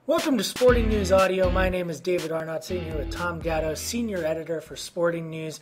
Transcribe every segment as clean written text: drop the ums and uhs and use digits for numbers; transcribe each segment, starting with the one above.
Welcome to Sporting News Audio. My name is David Arnott, sitting here with Tom Gatto, senior editor for Sporting News.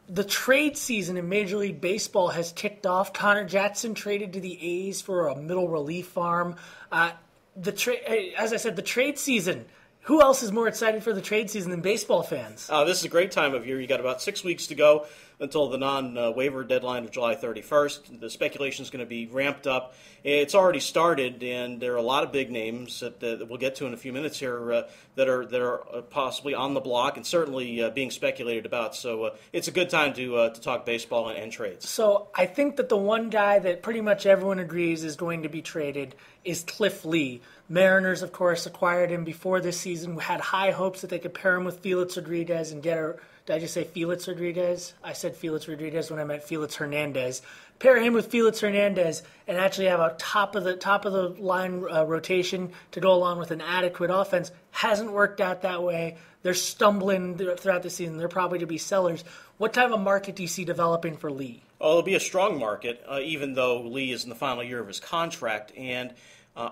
The trade season in Major League Baseball has kicked off. Connor Jackson traded to the A's for a middle relief arm. As I said, the trade season. Who else is more excited for the trade season than baseball fans? This is a great time of year. You got about 6 weeks to go until the non-waiver deadline of July 31st. The speculation is going to be ramped up. It's already started, and there are a lot of big names that we'll get to in a few minutes here that are possibly on the block and certainly being speculated about. So it's a good time to talk baseball and trades. So I think that the one guy that pretty much everyone agrees is going to be traded is Cliff Lee. Mariners, of course, acquired him before this season. We had high hopes that they could pair him with Felix Rodriguez and get a... Did I just say Felix Rodriguez? I said Felix Rodriguez when I meant Felix Hernandez. Pair him with Felix Hernandez and actually have a top of the line rotation to go along with an adequate offense. Hasn't worked out that way. They're stumbling throughout the season. They're probably to be sellers. What type of market do you see developing for Lee? Well, it'll be a strong market, even though Lee is in the final year of his contract and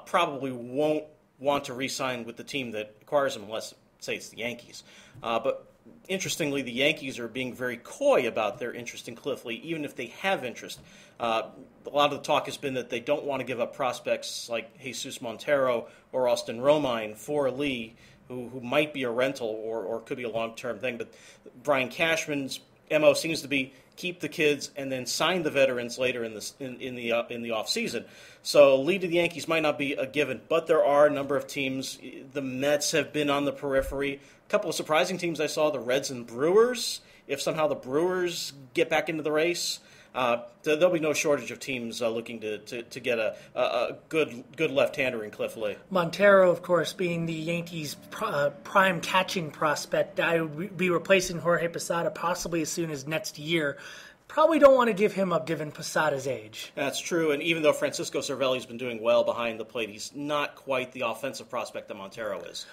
probably won't want to re-sign with the team that acquires him unless, say, it's the Yankees. But interestingly, the Yankees are being very coy about their interest in Cliff Lee, even if they have interest. A lot of the talk has been that they don't want to give up prospects like Jesus Montero or Austin Romine for Lee, who might be a rental or could be a long-term thing. But Brian Cashman's MO seems to be keep the kids and then sign the veterans later in the off season. So Lee to the Yankees might not be a given, but there are a number of teams. The Mets have been on the periphery. A couple of surprising teams I saw: the Reds and Brewers. If somehow the Brewers get back into the race, there'll be no shortage of teams looking to get a good left-hander in Cliff Lee. Montero, of course, being the Yankees' prime catching prospect, I would be replacing Jorge Posada possibly as soon as next year. Probably don't want to give him up given Posada's age. That's true, and even though Francisco Cervelli's been doing well behind the plate, he's not quite the offensive prospect that Montero is.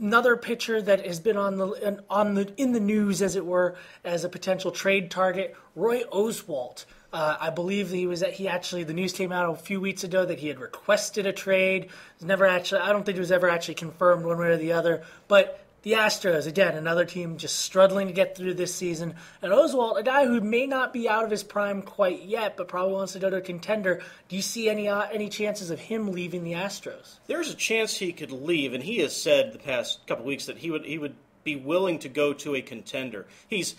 Another pitcher that has been in the news, as it were, as a potential trade target, Roy Oswalt. I believe the news came out a few weeks ago that he had requested a trade. I don't think it was ever actually confirmed one way or the other, but the Astros, again, another team just struggling to get through this season. And Oswalt, a guy who may not be out of his prime quite yet, but probably wants to go to a contender. Do you see any chances of him leaving the Astros? There's a chance he could leave, and he has said the past couple of weeks that he would be willing to go to a contender. He's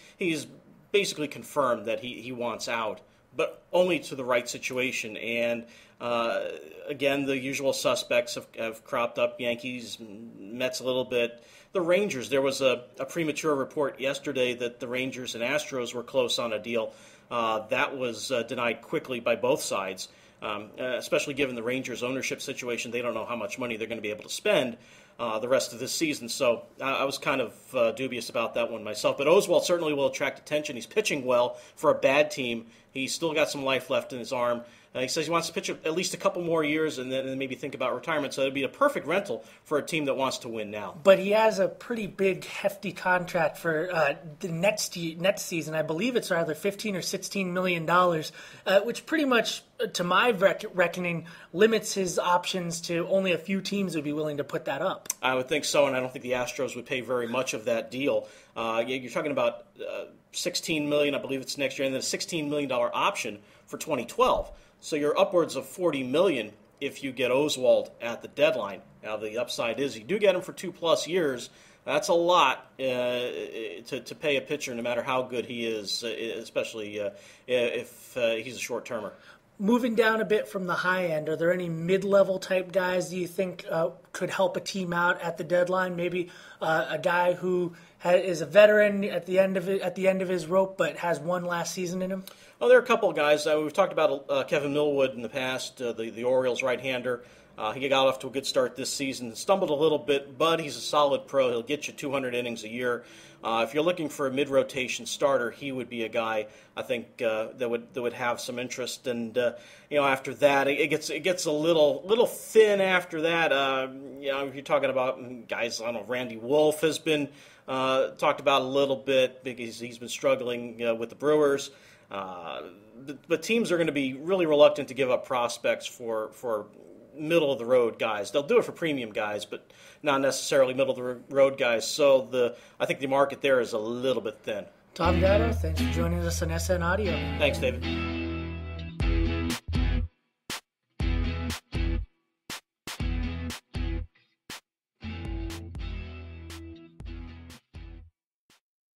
basically confirmed that he wants out, but only to the right situation. And again, the usual suspects have cropped up: Yankees, Mets a little bit. The Rangers, there was a premature report yesterday that the Rangers and Astros were close on a deal. That was denied quickly by both sides, especially given the Rangers' ownership situation. They don't know how much money they're going to be able to spend the rest of this season. So I was kind of dubious about that one myself. But Oswalt certainly will attract attention. He's pitching well for a bad team. He's still got some life left in his arm. He says he wants to pitch at least a couple more years and then maybe think about retirement. So it would be a perfect rental for a team that wants to win now. But he has a pretty big, hefty contract for the next season. I believe it's either $15 or $16 million, which pretty much, to my reckoning, limits his options to only a few teams would be willing to put that up. I would think so, and I don't think the Astros would pay very much of that deal. You're talking about $16 million, I believe it's next year, and then a $16 million option for 2012. So you're upwards of $40 million if you get Oswalt at the deadline. Now the upside is you do get him for 2+ years. That's a lot to pay a pitcher, no matter how good he is, especially if he's a short-termer. Moving down a bit from the high end, are there any mid-level type guys do you think could help a team out at the deadline? Maybe a guy who is a veteran at the end of his rope, but has one last season in him. Well, there are a couple of guys. We've talked about Kevin Millwood in the past, the Orioles right-hander. He got off to a good start this season, stumbled a little bit, but he's a solid pro. He'll get you 200 innings a year. If you're looking for a mid-rotation starter, he would be a guy I think that would have some interest. And after that, it gets a little thin. After that, if you're talking about guys, I don't know, Randy Wolf has been talked about a little bit because he's been struggling with the Brewers. But teams are going to be really reluctant to give up prospects for middle of the road guys. They'll do it for premium guys, but not necessarily middle of the road guys. So I think the market there is a little bit thin. Tom Gatto, thanks for joining us on SN Audio. Thanks, David.